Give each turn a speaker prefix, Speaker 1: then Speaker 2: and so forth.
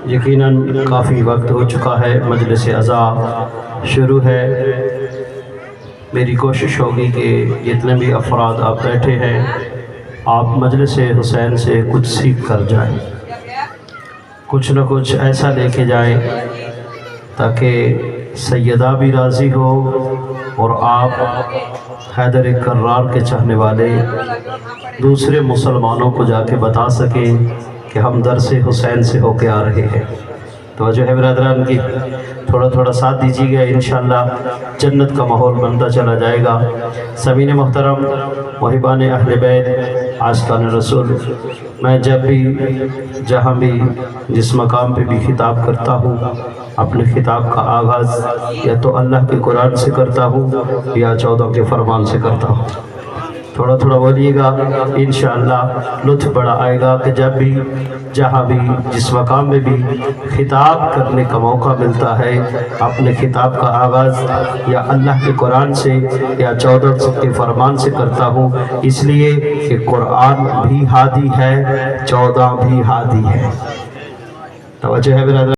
Speaker 1: یقیناً کافی وقت ہو چکا ہے، مجلس عزا شروع ہے۔ میری کوشش ہوگی کہ جتنے بھی افراد آپ بیٹھے ہیں آپ مجلس حسین سے کچھ سیکھ کر جائیں، کچھ نہ کچھ ایسا لے کے جائیں تاکہ سیدہ بھی راضی ہو اور آپ حیدر کرار کے چاہنے والے دوسرے مسلمانوں کو جا کے بتا سکیں کہ ہم درس حسین سے ہو کے آ رہے ہیں۔ توجہ ہے برادران کی، تھوڑا تھوڑا ساتھ دیجیے گا، انشاءاللہ جنت کا ماحول بنتا چلا جائے گا۔ سامعین محترم، محبان اہل بیت، عاشقان رسول، میں جب بھی جہاں بھی جس مقام پہ بھی خطاب کرتا ہوں اپنے خطاب کا آغاز یا تو اللہ کے قرآن سے کرتا ہوں یا 14 کے فرمان سے کرتا ہوں۔ تھوڑا تھوڑا بولیے گا، انشاءاللہ لطف بڑا آئے گا کہ جب بھی جہاں بھی جس مقام میں بھی خطاب کرنے کا موقع ملتا ہے اپنے خطاب کا آغاز یا اللہ کے قرآن سے یا 14 کے فرمان سے کرتا ہوں، اس لیے کہ قرآن بھی ہادی ہے، 14 بھی ہادی ہے۔ توجہ ہے برادر۔